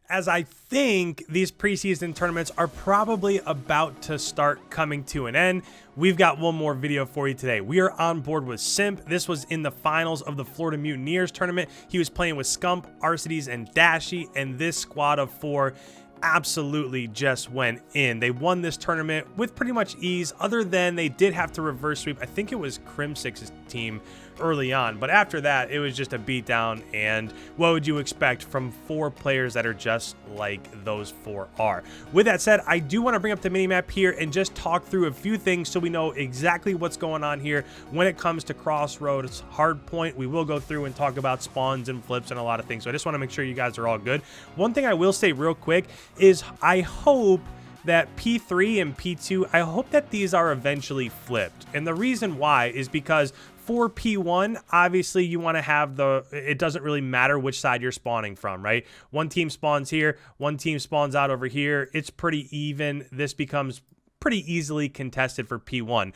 as I think these preseason tournaments are probably about to start coming to an end, we've got one more video for you today. We are on board with Simp. This was in the finals of the Florida Mutineers tournament. He was playing with Scump, Arcitys, and Dashy, and this squad of 4 absolutely just went in. They won this tournament with pretty much ease, other than they did have to reverse sweep. I think it was Crim6's team early on, but after that it was just a beatdown. And what would you expect from 4 players that are just like those 4 are? With that said, I do want to bring up the minimap here and just talk through a few things so we know exactly what's going on here when it comes to Crossroads Hardpoint. We will go through and talk about spawns and flips and a lot of things, so I just want to make sure you guys are all good. One thing I will say real quick is I hope that P3 and P2, I hope that these are eventually flipped. And the reason why is because for P1, obviously you want to have it doesn't really matter which side you're spawning from, right? One team spawns here, one team spawns out over here. It's pretty even. This becomes pretty easily contested for P1.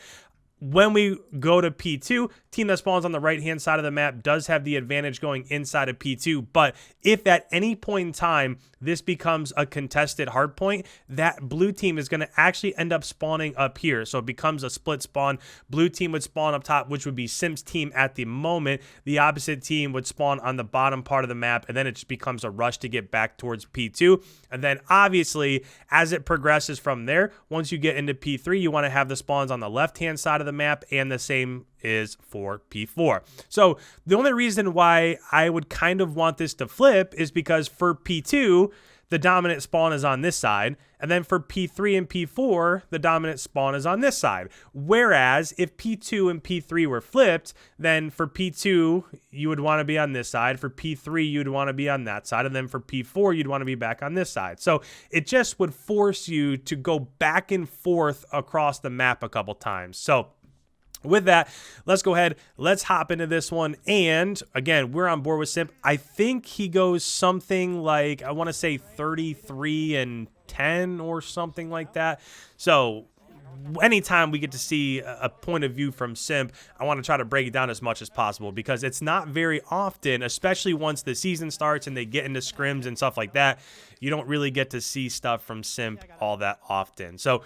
When we go to P2, team that spawns on the right-hand side of the map does have the advantage going inside of P2, but if at any point in time this becomes a contested hardpoint, that blue team is going to actually end up spawning up here. So it becomes a split spawn. Blue team would spawn up top, which would be Simp's team at the moment. The opposite team would spawn on the bottom part of the map, and then it just becomes a rush to get back towards P2. And then obviously, as it progresses from there, once you get into P3, you want to have the spawns on the left-hand side of the map, and the same is for P4. So the only reason why I would kind of want this to flip is because for P2, the dominant spawn is on this side, and then for P3 and P4, the dominant spawn is on this side. Whereas if P2 and P3 were flipped, then for P2, you would want to be on this side. For P3, you'd want to be on that side. And then for P4, you'd want to be back on this side. So it just would force you to go back and forth across the map a couple times. So with that, let's go ahead. Let's hop into this one. And again, we're on board with Simp. I think he goes something like, I want to say 33-10 or something like that. So anytime we get to see a point of view from Simp, I want to try to break it down as much as possible, because it's not very often, especially once the season starts and they get into scrims and stuff like that, you don't really get to see stuff from Simp all that often. So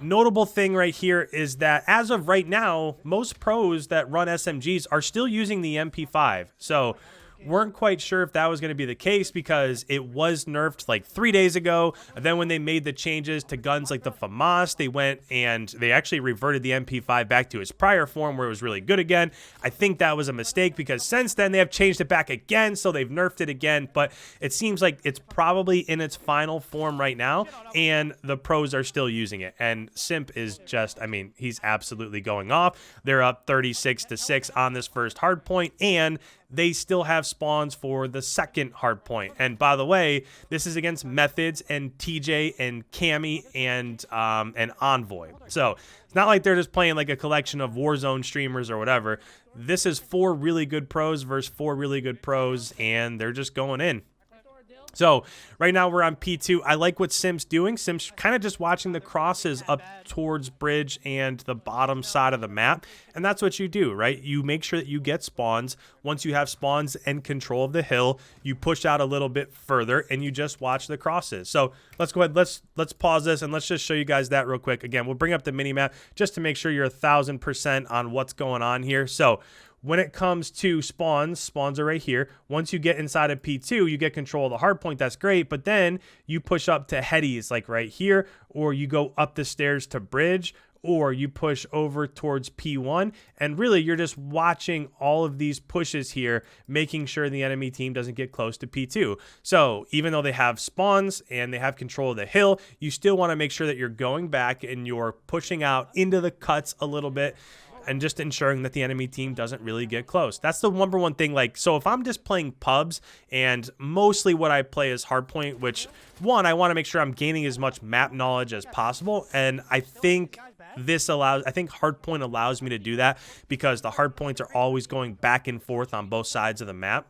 notable thing right here is that as of right now, most pros that run SMGs are still using the MP5. So weren't quite sure if that was going to be the case, because it was nerfed like 3 days ago. And then when they made the changes to guns like the FAMAS, they went and they actually reverted the MP5 back to its prior form, where it was really good again. I think that was a mistake, because since then they have changed it back again, so they've nerfed it again. But it seems like it's probably in its final form right now, and the pros are still using it. And Simp is just, I mean, he's absolutely going off. They're up 36-6 on this first hardpoint, and they still have spawns for the second hardpoint. And by the way, this is against Methods and TJ and Cammy and Envoy. So it's not like they're just playing like a collection of Warzone streamers or whatever. This is 4 really good pros versus 4 really good pros, and they're just going in. So right now we're on P2. I like what Simp's doing. Simp's kind of just watching the crosses up towards bridge and the bottom side of the map. And that's what you do, right? You make sure that you get spawns. Once you have spawns and control of the hill, you push out a little bit further and you just watch the crosses. So let's go ahead. Let's pause this and let's just show you guys that real quick. Again, we'll bring up the mini map just to make sure you're 1000% on what's going on here. So when it comes to spawns are right here. Once you get inside of P2, you get control of the hardpoint. That's great. But then you push up to headies like right here, or you go up the stairs to bridge, or you push over towards P1. And really, you're just watching all of these pushes here, making sure the enemy team doesn't get close to P2. So even though they have spawns and they have control of the hill, you still want to make sure that you're going back and you're pushing out into the cuts a little bit, and just ensuring that the enemy team doesn't really get close. That's the number one thing. Like, so if I'm just playing pubs, and mostly what I play is hardpoint, which one, I want to make sure I'm gaining as much map knowledge as possible. And I think hardpoint allows me to do that, because the hardpoints are always going back and forth on both sides of the map.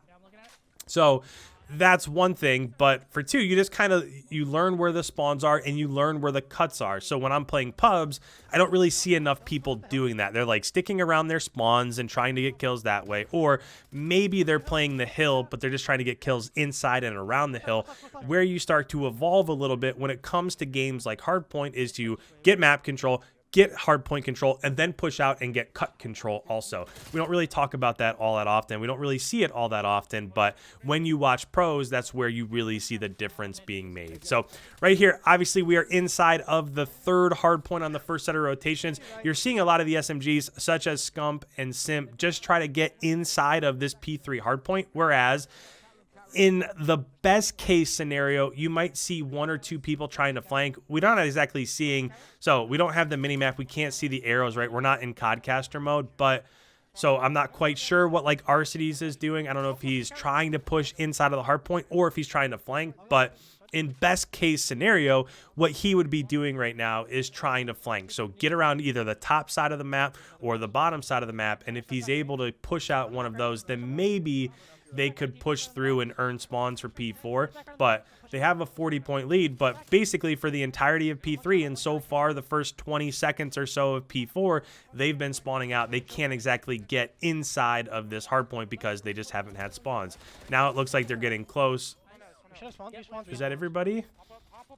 So that's one thing, but for 2, you just kind of, you learn where the spawns are and you learn where the cuts are. So when I'm playing pubs, I don't really see enough people doing that. They're like sticking around their spawns and trying to get kills that way, or maybe they're playing the hill, but they're just trying to get kills inside and around the hill. Where you start to evolve a little bit when it comes to games like Hardpoint is to get map control, get hardpoint control, and then push out and get cut control also. We don't really talk about that all that often. We don't really see it all that often, but when you watch pros, that's where you really see the difference being made. So right here, obviously we are inside of the 3rd hardpoint on the first set of rotations. You're seeing a lot of the SMGs such as Scump and Simp just try to get inside of this P3 hardpoint, whereas in the best case scenario, you might see 1 or 2 people trying to flank. We're not exactly seeing, so we don't have the mini map. We can't see the arrows, right? We're not in Codcaster mode, but so I'm not quite sure what like Arcitys is doing. I don't know if he's trying to push inside of the hardpoint or if he's trying to flank, but in best case scenario, what he would be doing right now is trying to flank. So get around either the top side of the map or the bottom side of the map, and if he's able to push out one of those, then maybe they could push through and earn spawns for P4, but they have a 40-point lead. But basically for the entirety of P3 and so far the first 20 seconds or so of P4, they've been spawning out. They can't exactly get inside of this hardpoint because they just haven't had spawns. Now it looks like they're getting close. Is that everybody?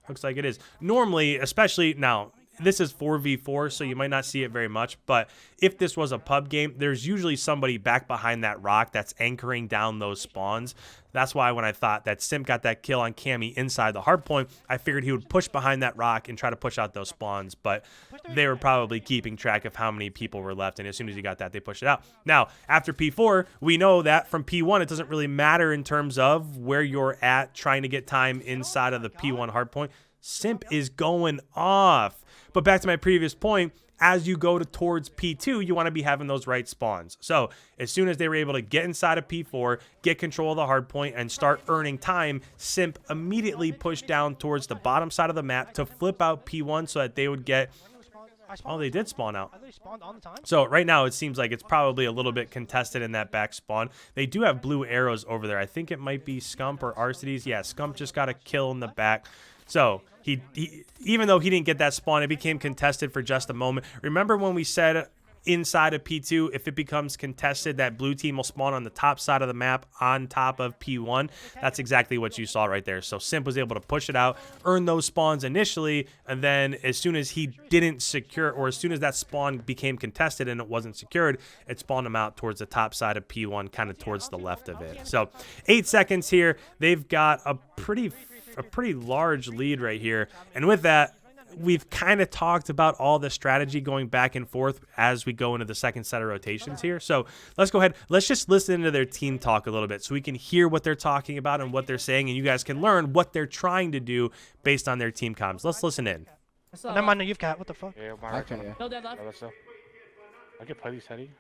Looks like it is. Normally, especially now, this is 4v4, so you might not see it very much, but if this was a pub game, there's usually somebody back behind that rock that's anchoring down those spawns. That's why when I thought that Simp got that kill on Cammy inside the hardpoint, I figured he would push behind that rock and try to push out those spawns, but they were probably keeping track of how many people were left, and as soon as he got that, they pushed it out. Now, after P4, we know that from P1, it doesn't really matter in terms of where you're at trying to get time inside of the P1 hardpoint. Simp is going off. But back to my previous point, as you go towards P2, you want to be having those right spawns. So as soon as they were able to get inside of P4, get control of the hard point, and start earning time, Simp immediately pushed down towards the bottom side of the map to flip out P1 so that they would get... Oh, they did spawn out. So right now it seems like it's probably a little bit contested in that back spawn. They do have blue arrows over there. I think it might be Scump or Arcitys. Yeah, Scump just got a kill in the back. So he even though he didn't get that spawn, it became contested for just a moment. Remember when we said inside of P2, if it becomes contested, that blue team will spawn on the top side of the map on top of P1? That's exactly what you saw right there. So Simp was able to push it out, earn those spawns initially, and then as soon as he didn't secure, or as soon as that spawn became contested and it wasn't secured, it spawned him out towards the top side of P1, kind of towards the left of it. So 8 seconds here. They've got a pretty large lead right here, and with that, we've kind of talked about all the strategy going back and forth as we go into the second set of rotations here. So let's go ahead. Let's just listen to their team talk a little bit so we can hear what they're talking about and what they're saying, and you guys can learn what they're trying to do based on their team comms. Let's listen in. Never mind, you've got what the fuck? Yeah, No dead left. I can play these heady.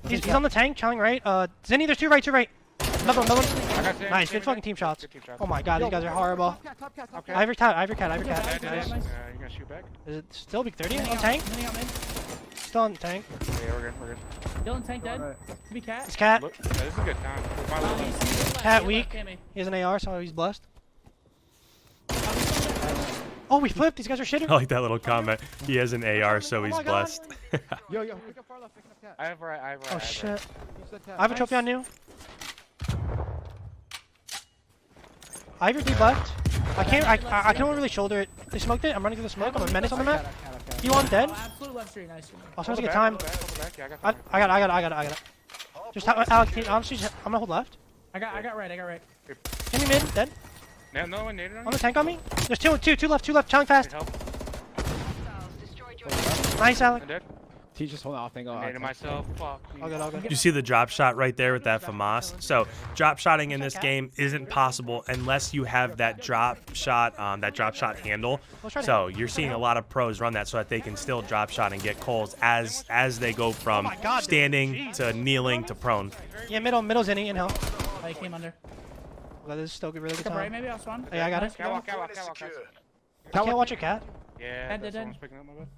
He's on the tank, chilling right. Zini, there's two right. Another one. Nice, good fucking team shots. Oh my god, these guys are horrible. Okay. Ivory cat. Nice. You gonna shoot back? Is it still big 30 on tank? Still on tank. Yeah, we're good. Dylan tank dead. To be cat. It's cat. Look, this is a good time. Cat weak. He has an AR, so he's blessed. Oh, we flipped. These guys are shitting. I like that little comment. He has an AR, so he's blessed. Yo, pick up far left, picking up cat. I have right. Oh shit. I have a trophy on you. Ivory deep left. I can't really shoulder it. They smoked it. I'm running through the smoke. I'm a menace on the map. You want dead? Absolute left street, nice. I'll try to get time. I got it. Just Alex, honestly, I'm gonna hold left. I got right. Give me mid, dead. No one naded on On the tank on me. There's two left, chilling fast. Nice, Alex. T just hold off and go Naded myself. Fuck. All good. You see the drop shot right there with that FAMAS. So drop shotting in this game isn't possible unless you have that drop shot handle. So you're seeing a lot of pros run that so that they can still drop shot and get calls as they go from standing to kneeling to prone. Yeah, middle's in hell. Oh, he came under. Well, this is still good, really good Right, time. maybe I'll spawn. Yeah, I got it. Catwalk. I can't watch your cat. Yeah, Dead. someone's picking up my bed.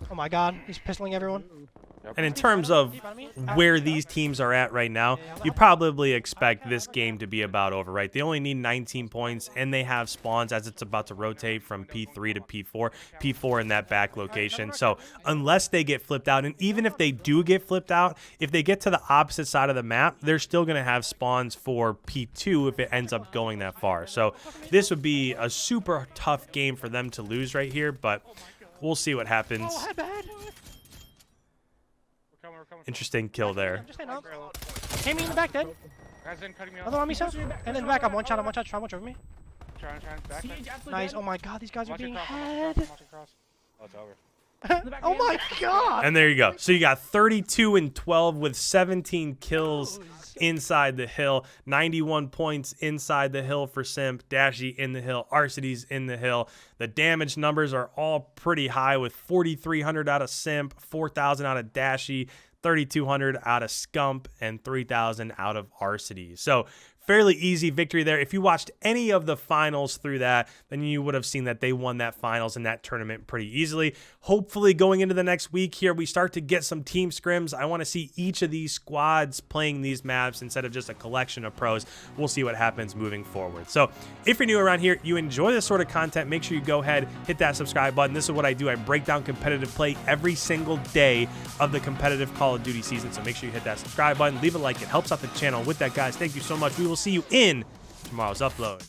Oh my god, he's pistoling everyone. And in terms of where these teams are at right now, you probably expect this game to be about over, right? They only need 19 points, and they have spawns as it's about to rotate from P3 to P4, P4 in that back location. So unless they get flipped out, and even if they do get flipped out, if they get to the opposite side of the map, they're still going to have spawns for P2 if it ends up going that far. So this would be a super tough game for them to lose right here, but we'll see what happens. Interesting kill there. Came in the back dead. Guys in cutting me off. Another on me, so. And then back up. One shot, try one shot over me. Trying, back. Siege, absolutely Nice. dead. Oh my god, these guys are Watching being cross, head. watching cross. Oh, it's over. Oh my god. And there you go. So you got 32 and 12 with 17 kills inside the hill, 91 points inside the hill for Simp, Dashy in the hill, Arcitys in the hill. The damage numbers are all pretty high with 4,300 out of Simp, 4,000 out of Dashy, 3,200 out of Scump, and 3,000 out of Arcitys. So fairly easy victory there. If you watched any of the finals through that, then you would have seen that they won that finals and that tournament pretty easily. Hopefully going into the next week here, we start to get some team scrims. I want to see each of these squads playing these maps instead of just a collection of pros. We'll see what happens moving forward. So if you're new around here, you enjoy this sort of content, make sure you go ahead, hit that subscribe button. This is what I do. I break down competitive play every single day of the competitive Call of Duty season. So make sure you hit that subscribe button, leave a like. It helps out the channel. With that, guys, thank you so much. We will see you in tomorrow's upload.